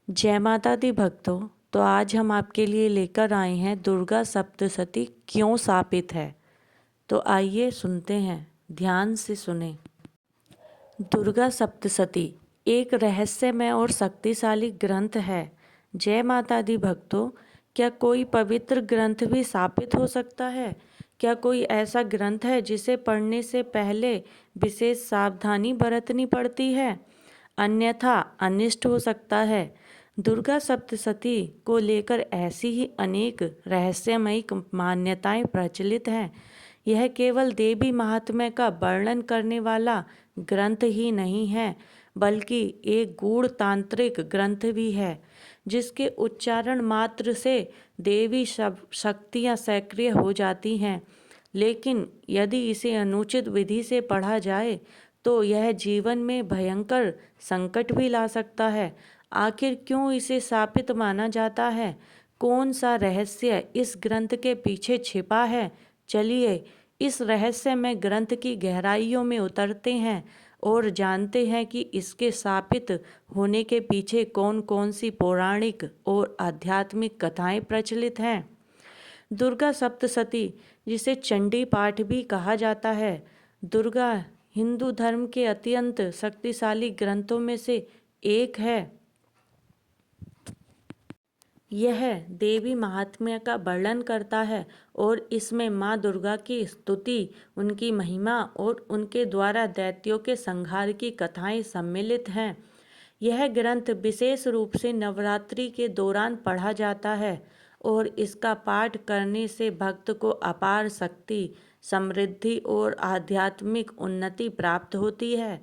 जय माता दी भक्तों। तो आज हम आपके लिए लेकर आए हैं दुर्गा सप्तशती क्यों शापित है। तो आइए सुनते हैं, ध्यान से सुने। दुर्गा सप्तशती एक रहस्यमय और शक्तिशाली ग्रंथ है। जय माता दी भक्तों, क्या कोई पवित्र ग्रंथ भी शापित हो सकता है? क्या कोई ऐसा ग्रंथ है जिसे पढ़ने से पहले विशेष सावधानी बरतनी पड़ती है, अन्यथा अनिष्ट हो सकता है? दुर्गा सप्तशती को लेकर ऐसी ही अनेक रहस्यमयी मान्यताएं प्रचलित हैं। यह केवल देवी महात्म्य का वर्णन करने वाला ग्रंथ ही नहीं है, बल्कि एक गूढ़ तांत्रिक ग्रंथ भी है, जिसके उच्चारण मात्र से देवी शक्तियाँ सक्रिय हो जाती हैं। लेकिन यदि इसे अनुचित विधि से पढ़ा जाए तो यह जीवन में भयंकर संकट भी ला सकता है। आखिर क्यों इसे शापित माना जाता है? कौन सा रहस्य इस ग्रंथ के पीछे छिपा है? चलिए इस रहस्यमय ग्रंथ की गहराइयों में उतरते हैं और जानते हैं कि इसके शापित होने के पीछे कौन कौन सी पौराणिक और आध्यात्मिक कथाएं प्रचलित हैं। दुर्गा सप्तशती, जिसे चंडी पाठ भी कहा जाता है, दुर्गा हिंदू धर्म के अत्यंत शक्तिशाली ग्रंथों में से एक है। यह देवी महात्म्य का वर्णन करता है और इसमें माँ दुर्गा की स्तुति, उनकी महिमा और उनके द्वारा दैत्यों के संहार की कथाएं सम्मिलित हैं। यह ग्रंथ विशेष रूप से नवरात्रि के दौरान पढ़ा जाता है और इसका पाठ करने से भक्त को अपार शक्ति, समृद्धि और आध्यात्मिक उन्नति प्राप्त होती है।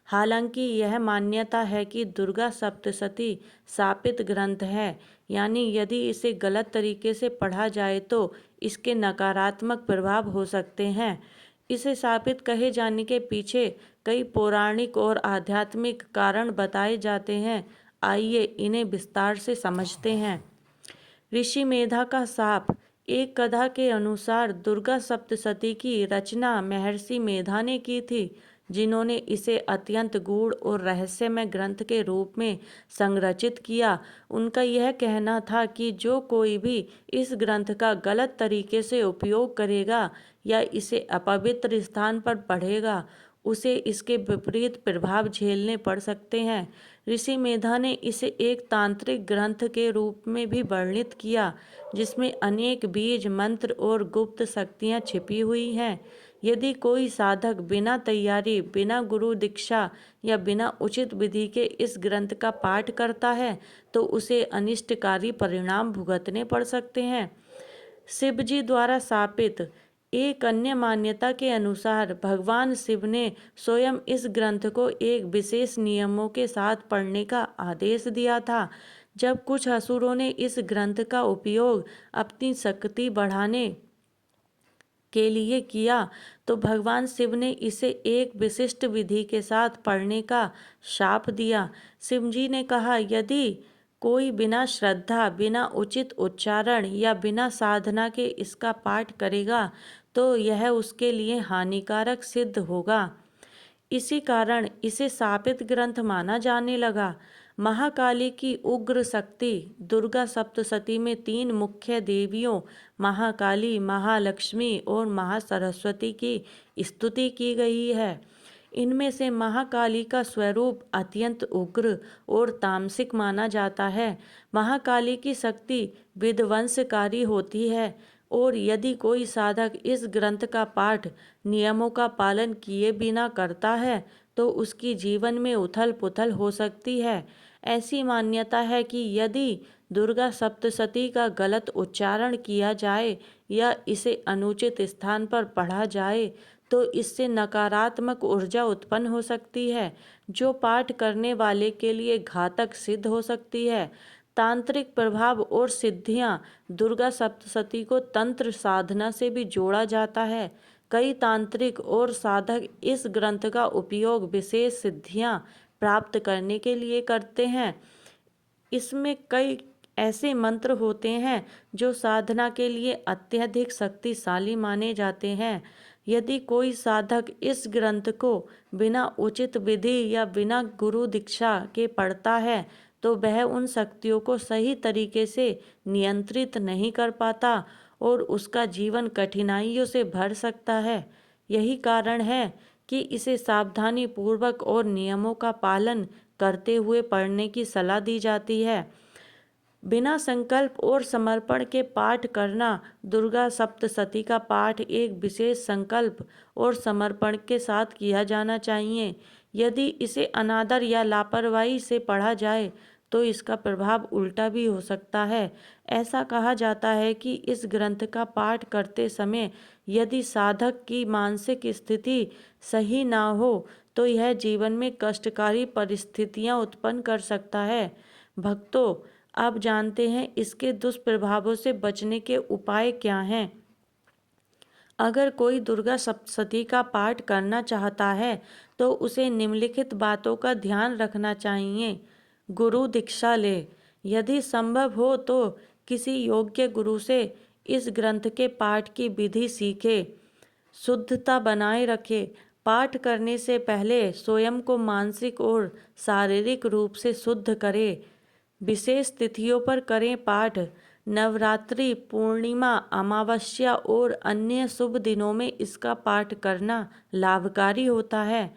हालांकि यह मान्यता है कि दुर्गा सप्तशती शापित ग्रंथ है, यानी यदि इसे गलत तरीके से पढ़ा जाए तो इसके नकारात्मक प्रभाव हो सकते हैं। इसे शापित कहे जाने के पीछे कई पौराणिक और आध्यात्मिक कारण बताए जाते हैं। आइए इन्हें विस्तार से समझते हैं। ऋषि मेधा का शाप। एक कथा के अनुसार दुर्गा सप्तशती की रचना महर्षि मेधा ने की थी, जिन्होंने इसे अत्यंत गूढ़ और रहस्यमय ग्रंथ के रूप में संरचित किया। उनका यह कहना था कि जो कोई भी इस ग्रंथ का गलत तरीके से उपयोग करेगा या इसे अपवित्र स्थान पर पढ़ेगा, उसे इसके विपरीत प्रभाव झेलने पड़ सकते हैं। ऋषि मेधा ने इसे एक तांत्रिक ग्रंथ के रूप में भी वर्णित किया, जिसमें अनेक बीज मंत्र और गुप्त शक्तियाँ छिपी हुई हैं। यदि कोई साधक बिना तैयारी, बिना गुरु दीक्षा या बिना उचित विधि के इस ग्रंथ का पाठ करता है तो उसे अनिष्टकारी परिणाम भुगतने पड़ सकते हैं। शिवजी द्वारा शापित। एक अन्य मान्यता के अनुसार भगवान शिव ने स्वयं इस ग्रंथ को एक विशेष नियमों के साथ पढ़ने का आदेश दिया था। जब कुछ असुरों ने इस ग्रंथ का उपयोग अपनी शक्ति बढ़ाने के लिए किया तो भगवान शिव ने इसे एक विशिष्ट विधि के साथ पढ़ने का शाप दिया। शिवजी ने कहा, यदि कोई बिना श्रद्धा, बिना उचित उच्चारण या बिना साधना के इसका पाठ करेगा तो यह उसके लिए हानिकारक सिद्ध होगा। इसी कारण इसे शापित ग्रंथ माना जाने लगा। महाकाली की उग्र शक्ति। दुर्गा सप्तशती में 3 मुख्य देवियों महाकाली, महालक्ष्मी और महासरस्वती की स्तुति की गई है। इनमें से महाकाली का स्वरूप अत्यंत उग्र और तामसिक माना जाता है। महाकाली की शक्ति विध्वंसकारी होती है और यदि कोई साधक इस ग्रंथ का पाठ नियमों का पालन किए बिना करता है तो उसकी जीवन में उथल पुथल हो सकती है। ऐसी मान्यता है कि यदि दुर्गा सप्तशती का गलत उच्चारण किया जाए या इसे अनुचित स्थान पर पढ़ा जाए तो इससे नकारात्मक ऊर्जा उत्पन्न हो सकती है, जो पाठ करने वाले के लिए घातक सिद्ध हो सकती है। तांत्रिक प्रभाव और सिद्धियां। दुर्गा सप्तशती को तंत्र साधना से भी जोड़ा जाता है। कई तांत्रिक और साधक इस ग्रंथ का उपयोग विशेष सिद्धियां प्राप्त करने के लिए करते हैं। इसमें कई ऐसे मंत्र होते हैं जो साधना के लिए अत्यधिक शक्तिशाली माने जाते हैं। यदि कोई साधक इस ग्रंथ को बिना उचित विधि या बिना गुरु दीक्षा के पढ़ता है तो वह उन शक्तियों को सही तरीके से नियंत्रित नहीं कर पाता और उसका जीवन कठिनाइयों से भर सकता है। यही कारण है कि इसे सावधानी पूर्वक और नियमों का पालन करते हुए पढ़ने की सलाह दी जाती है। बिना संकल्प और समर्पण के पाठ करना। दुर्गा सप्तशती का पाठ एक विशेष संकल्प और समर्पण के साथ किया जाना चाहिए। यदि इसे अनादर या लापरवाही से पढ़ा जाए तो इसका प्रभाव उल्टा भी हो सकता है। ऐसा कहा जाता है कि इस ग्रंथ का पाठ करते समय यदि साधक की मानसिक स्थिति सही ना हो तो यह जीवन में कष्टकारी परिस्थितियां उत्पन्न कर सकता है। भक्तों, आप जानते हैं इसके दुष्प्रभावों से बचने के उपाय क्या हैं? अगर कोई दुर्गा सप्तशती का पाठ करना चाहता है तो उसे निम्नलिखित बातों का ध्यान रखना चाहिए। गुरु दीक्षा ले। यदि संभव हो तो किसी योग्य गुरु से इस ग्रंथ के पाठ की विधि सीखे। शुद्धता बनाए रखे। पाठ करने से पहले स्वयं को मानसिक और शारीरिक रूप से शुद्ध करें। विशेष तिथियों पर करें पाठ। नवरात्रि, पूर्णिमा, अमावस्या और अन्य शुभ दिनों में इसका पाठ करना लाभकारी होता है।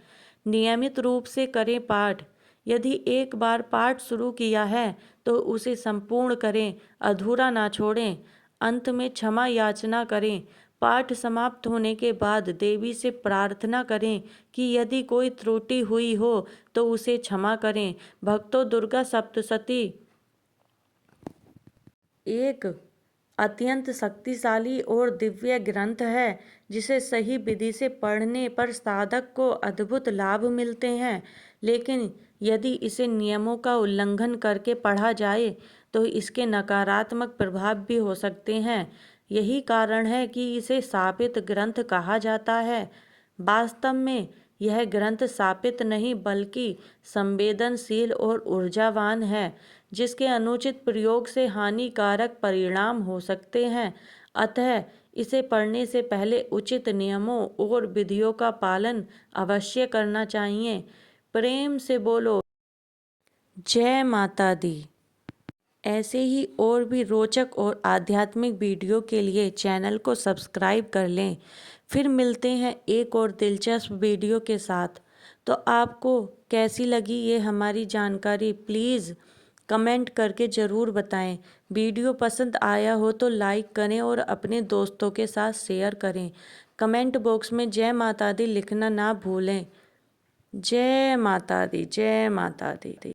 नियमित रूप से करें पाठ। यदि एक बार पाठ शुरू किया है तो उसे संपूर्ण करें, अधूरा ना छोड़ें। अंत में क्षमा याचना करें। पाठ समाप्त होने के बाद देवी से प्रार्थना करें कि यदि कोई त्रुटि हुई हो तो उसे क्षमा करें। भक्तों, दुर्गा सप्तशती एक अत्यंत शक्तिशाली और दिव्य ग्रंथ है जिसे सही विधि से पढ़ने पर साधक को अद्भुत लाभ मिलते हैं। लेकिन यदि इसे नियमों का उल्लंघन करके पढ़ा जाए तो इसके नकारात्मक प्रभाव भी हो सकते हैं। यही कारण है कि इसे शापित ग्रंथ कहा जाता है। वास्तव में यह ग्रंथ शापित नहीं बल्कि संवेदनशील और ऊर्जावान है, जिसके अनुचित प्रयोग से हानिकारक परिणाम हो सकते हैं। अतः इसे पढ़ने से पहले उचित नियमों और विधियों का पालन अवश्य करना चाहिए। प्रेम से बोलो जय माता दी। ऐसे ही और भी रोचक और आध्यात्मिक वीडियो के लिए चैनल को सब्सक्राइब कर लें। फिर मिलते हैं एक और दिलचस्प वीडियो के साथ। तो आपको कैसी लगी ये हमारी जानकारी प्लीज़ कमेंट करके ज़रूर बताएं। वीडियो पसंद आया हो तो लाइक करें और अपने दोस्तों के साथ शेयर करें। कमेंट बॉक्स में जय माता दी लिखना ना भूलें। जय माता दी, जय माता दी।